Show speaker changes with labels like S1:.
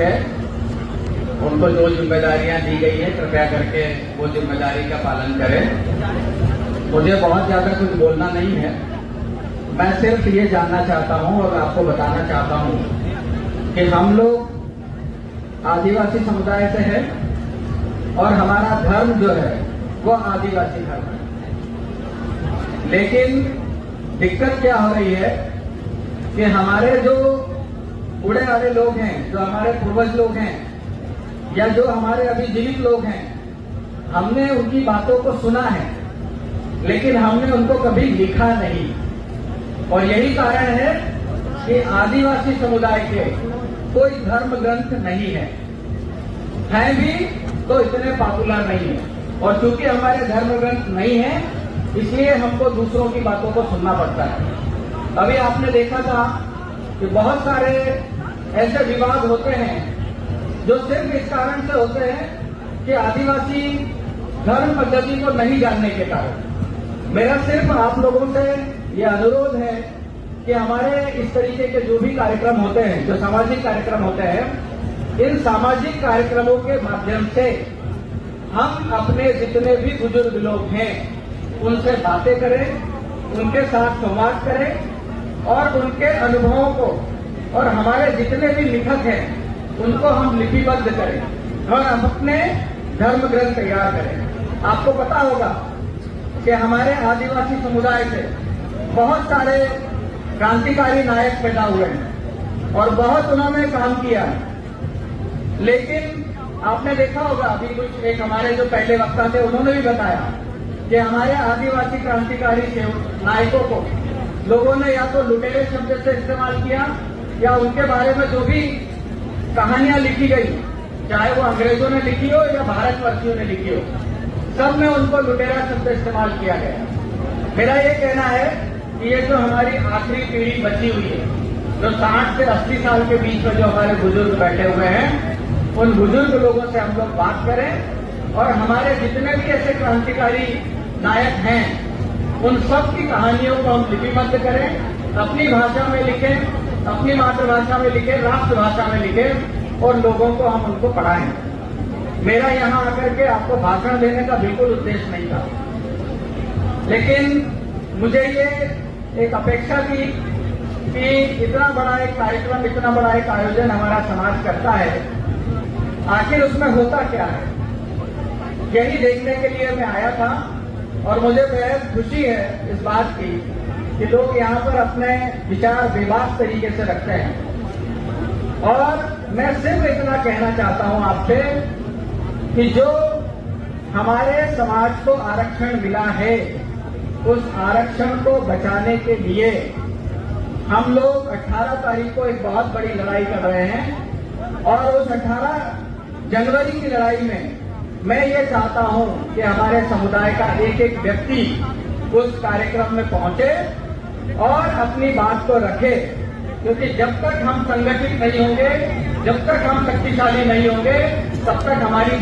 S1: है उनको जो जिम्मेदारियां दी गई है कृपया करके वो जिम्मेदारी का पालन करें। मुझे बहुत ज्यादा कुछ बोलना नहीं है, मैं सिर्फ ये जानना चाहता हूं और आपको बताना चाहता हूं कि हम लोग आदिवासी समुदाय से हैं और हमारा धर्म जो है वो आदिवासी धर्म है। लेकिन दिक्कत क्या हो रही है कि हमारे जो बूढ़े वाले लोग हैं, जो हमारे पूर्वज लोग हैं या जो हमारे अभी जीवित लोग हैं, हमने उनकी बातों को सुना है लेकिन हमने उनको कभी लिखा नहीं। और यही कारण है कि आदिवासी समुदाय के कोई धर्म ग्रंथ नहीं है भी तो इतने पॉपुलर नहीं है। और चूंकि हमारे धर्म ग्रंथ नहीं है इसलिए हमको दूसरों की बातों को सुनना पड़ता है। अभी आपने देखा था कि बहुत सारे ऐसे विवाद होते हैं जो सिर्फ इस कारण से होते हैं कि आदिवासी धर्म पद्धति को नहीं जानने के कारण। मेरा सिर्फ आप लोगों से ये अनुरोध है कि हमारे इस तरीके के जो भी कार्यक्रम होते हैं, जो सामाजिक कार्यक्रम होते हैं, इन सामाजिक कार्यक्रमों के माध्यम से हम अपने जितने भी बुजुर्ग लोग हैं उनसे बातें करें, उनके साथ संवाद करें और उनके अनुभवों को और हमारे जितने भी लेखक हैं उनको हम लिपिबद्ध करें और हम अपने धर्म ग्रंथ तैयार करें। आपको पता होगा कि हमारे आदिवासी समुदाय से बहुत सारे क्रांतिकारी नायक पैदा हुए हैं और बहुत उन्होंने काम किया है। लेकिन आपने देखा होगा अभी कुछ एक हमारे जो पहले वक्ता थे उन्होंने भी बताया कि हमारे आदिवासी क्रांतिकारी नायकों को लोगों ने या तो लुटेरे शब्द से इस्तेमाल किया या उनके बारे में जो भी कहानियां लिखी गई, चाहे वो अंग्रेजों ने लिखी हो या भारतवर्षियों ने लिखी हो, सब में उनको लुटेरा शब्द इस्तेमाल किया गया। मेरा ये कहना है कि ये जो हमारी आखिरी पीढ़ी बची हुई है, जो 60 से 80 साल के बीच में जो हमारे बुजुर्ग बैठे हुए हैं, उन बुजुर्ग लोगों से हम लोग बात करें और हमारे जितने भी ऐसे क्रांतिकारी नायक हैं उन सब की कहानियों को हम लिपिबद्ध करें, अपनी भाषा में लिखें, अपनी मातृभाषा में लिखें, राष्ट्रभाषा में लिखें और लोगों को हम उनको पढ़ाएं। मेरा यहां आकर के आपको भाषण देने का बिल्कुल उद्देश्य नहीं था, लेकिन मुझे ये एक अपेक्षा थी कि इतना बड़ा एक कार्यक्रम, इतना बड़ा एक आयोजन हमारा समाज करता है, आखिर उसमें होता क्या है, यही देखने के लिए मैं आया था। और मुझे बेहद खुशी है इस बात की कि लोग यहाँ पर अपने विचार बेबाक तरीके से रखते हैं। और मैं सिर्फ इतना कहना चाहता हूं आपसे कि जो हमारे समाज को आरक्षण मिला है उस आरक्षण को बचाने के लिए हम लोग 18 तारीख को एक बहुत बड़ी लड़ाई कर रहे हैं। और उस 18 जनवरी की लड़ाई में मैं ये चाहता हूं कि हमारे समुदाय का एक एक व्यक्ति उस कार्यक्रम में पहुंचे और अपनी बात को रखे, क्योंकि जब तक हम संगठित नहीं होंगे, जब तक हम शक्तिशाली नहीं होंगे, तब तक हमारी